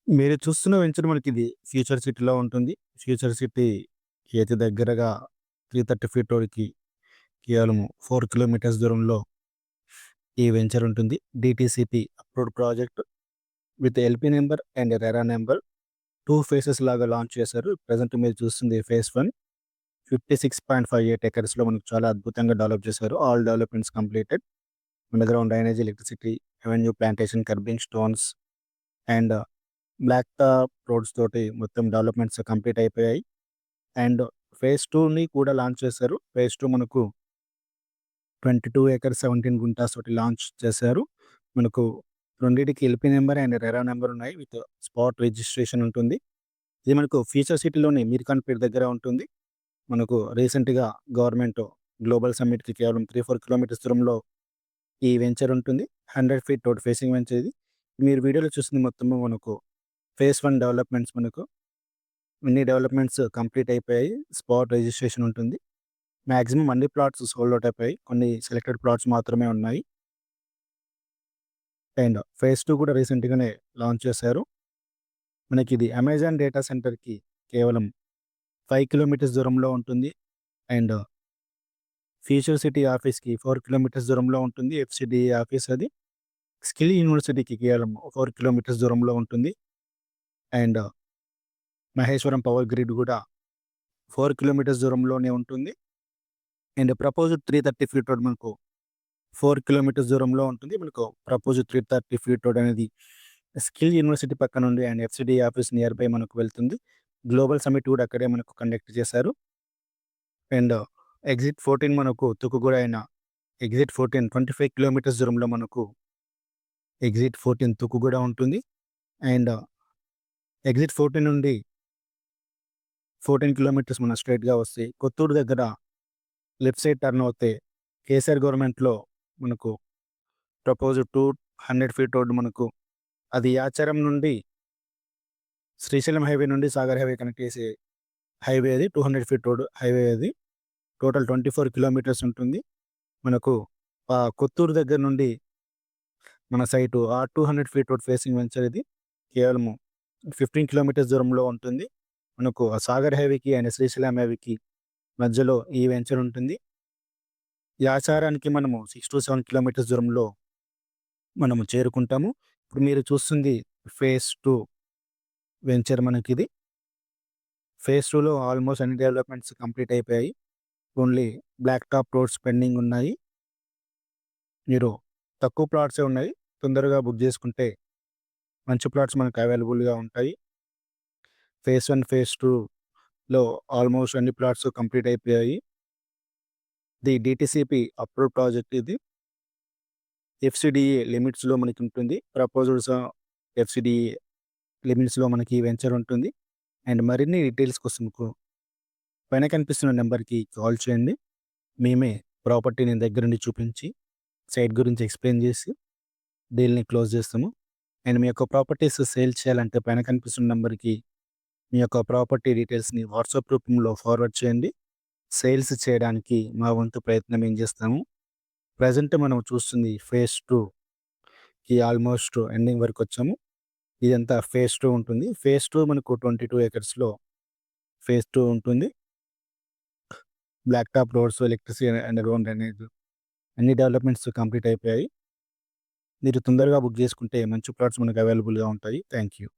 మీరు చూస్తున్న venture మనకిది future సిటీలో ఉంటుంది. ఫ్యూచర్ సిటీకి అతి దగ్గరగా 330 ఫీట్ రోడ్‌కి కేవలం 4 కిలోమీటర్స్ దూరంలో ఈ వెంచర్ ఉంటుంది. DTCP approved project with LP number and RERA number 2 faces లాగా లాంచ్ చేశారు. ప్రెజెంట్ మీరు చూస్తుంది ఫేజ్ 1 56.58 ఎకర్స్‌లో మనకు చాలా అద్భుతంగా డెవలప్ చేశారు. All developments completed. Underground drainage, electricity, avenue plantation, curbing stones and black top roads తోటి మొత్తం డెవలప్‌మెంట్స్ కంప్లీట్ అయిపోయాయి. అండ్ ఫేజ్ 2ని కూడా లాంచ్ చేశారు. ఫేజ్ 2 మనకు 22 ఎకర్స్ 17 గుంటాస్ తోటి లాంచ్ చేశారు. మనకు రెండిటికి LP number and RERA number ఉన్నాయి. విత్ స్పాట్ రిజిస్ట్రేషన్ ఉంటుంది. ఇది మనకు ఫ్యూచర్ సిటీలోని మీర్‌ఖాన్‌పేట్ దగ్గర ఉంటుంది. మనకు రీసెంట్‌గా గవర్నమెంట్ గ్లోబల్ సమ్మిట్‌కి కేవలం 4 కిలోమీటర్స్ దూరంలో ఈ వెంచర్ ఉంటుంది. 100 ఫీట్ రోడ్ ఫేసింగ్ వెంచర్ ఇది. మీరు వీడియోలో చూస్తుంది మొత్తము మనకు ఫేజ్ 1 డెవలప్‌మెంట్స్ మనకు అన్ని డెవలప్‌మెంట్స్ కంప్లీట్ అయిపోయాయి. స్పాట్ రిజిస్ట్రేషన్ ఉంటుంది. మాక్సిమం అన్ని ప్లాట్స్ సోల్డ్ ఔట్ అయిపోయాయి. కొన్ని సెలెక్టెడ్ ప్లాట్స్ మాత్రమే ఉన్నాయి. అండ్ ఫేజ్ 2 కూడా రీసెంట్‌గానే లాంచ్ చేశారు. మనకిది అమెజాన్ డేటా సెంటర్‌కి కేవలం 5 కిలోమీటర్స్ దూరంలో ఉంటుంది. అండ్ ఫ్యూచర్ సిటీ ఆఫీస్‌కి 4 కిలోమీటర్స్ దూరంలో ఉంటుంది. ఎఫ్‌సిడిఏ ఆఫీస్ అది. స్కిల్ యూనివర్సిటీకి కేవలం 4 కిలోమీటర్స్ దూరంలో ఉంటుంది. అండ్ మహేశ్వరం పవర్ గ్రిడ్ కూడా 4 కిలోమీటర్స్ దూరంలోనే ఉంటుంది. అండ్ ప్రపోజ్డ్ 330 ఫీట్ రోడ్ మనకు 4 కిలోమీటర్స్ దూరంలో ఉంటుంది. మనకు ప్రపోజ్డ్ 330 ఫీట్ రోడ్ అనేది స్కిల్ యూనివర్సిటీ పక్కనుండి and FCDA office near by మనకు వెళ్తుంది. గ్లోబల్ సమ్మిట్ కూడా అక్కడే మనకు కండక్ట్ చేశారు. అండ్ ఎగ్జిట్ 14 మనకు తుక్కుగూడ అయిన ఎగ్జిట్ 14 25 కిలోమీటర్స్ దూరంలో మనకు ఎగ్జిట్ 14 తుక్కుగూడ ఉంటుంది. అండ్ ఎగ్జిట్ 14 నుండి 14 కిలోమీటర్స్ మనం స్ట్రెయిట్‌గా వస్తే కొత్తూరు దగ్గర లెఫ్ట్ సైడ్ టర్న్ అవుతే కేసీఆర్ గవర్నమెంట్‌లో మనకు ప్రపోజ్డ్ 200 ఫీట్ రోడ్ మనకు అది యాచారం నుండి శ్రీశైలం హైవే నుండి సాగర్ హైవే కనెక్ట్ చేసే హైవే అది. 200 ఫీట్ రోడ్ హైవే అది. టోటల్ 24 కిలోమీటర్స్ ఉంటుంది. మనకు కొత్తూరు దగ్గర నుండి మన site 200 feet road facing venture ఇది. కేవలము 15 కిలోమీటర్స్ దూరంలో ఉంటుంది. మనకు ఆ సాగర్ హైవేకి అండ్ శ్రీశైలం హైవేకి మధ్యలో ఈ వెంచర్ ఉంటుంది. యాచారానికి మనము 6-7 కిలోమీటర్స్ దూరంలో మనము చేరుకుంటాము. ఇప్పుడు మీరు చూస్తుంది ఫేజ్ 2 వెంచర్ మనకిది. ఫేజ్ 2లో ఆల్మోస్ట్ అన్ని డెవలప్‌మెంట్స్ కంప్లీట్ అయిపోయాయి. Only black top roads pending ఉన్నాయి. మీరు తక్కువ ప్లాట్సే ఉన్నాయి. తొందరగా బుక్ చేసుకుంటే మంచి ప్లాట్స్ మనకు అవైలబుల్‌గా ఉంటాయి. ఫేజ్ 1, ఫేజ్ 2లో ఆల్మోస్ట్ అన్ని ప్లాట్స్ కంప్లీట్ అయిపోయాయి. ఇది డీటీసీపీ అప్రూవ్డ్ ప్రాజెక్ట్ ఇది. ఎఫ్‌సిడిఏ లిమిట్స్‌లో మనకుంటుంది. ప్రపోజల్స్ ఎఫ్‌సిడిఏ లిమిట్స్‌లో మనకి ఈ వెంచర్ ఉంటుంది. అండ్ మరిన్ని డీటెయిల్స్ కోసంకు పైన కనిపిస్తున్న నెంబర్‌కి కాల్ చేయండి. మేమే ప్రాపర్టీని దగ్గరుండి చూపించి, సైట్ గురించి ఎక్స్‌ప్లెయిన్ చేసి డీల్‌ని క్లోజ్ చేస్తాము. అండ్ మీ యొక్క ప్రాపర్టీస్ సేల్ చేయాలంటే పైన కనిపిస్తున్న నంబర్‌కి మీ యొక్క ప్రాపర్టీ డీటెయిల్స్‌ని వాట్సాప్ రూపంలో ఫార్వర్డ్ చేయండి. సేల్స్ చేయడానికి మా వంతు ప్రయత్నం ఏం చేస్తాము. ప్రెజెంట్ మనం చూస్తుంది ఫేజ్ 2కి ఆల్మోస్ట్ ఎండింగ్ వరకొచ్చాము. ఇదంతా ఫేజ్ 2 ఉంటుంది. ఫేజ్ 2 మనకు 22 ఎకర్స్‌లో ఫేజ్ 2 ఉంటుంది. Black top roads, electricity, underground drainage అన్ని డెవలప్‌మెంట్స్ కంప్లీట్ అయిపోయాయి. మీరు తొందరగా బుక్ చేసుకుంటే మంచి ప్లాట్స్ మనకు అవైలబుల్‌గా ఉంటాయి. Thank you.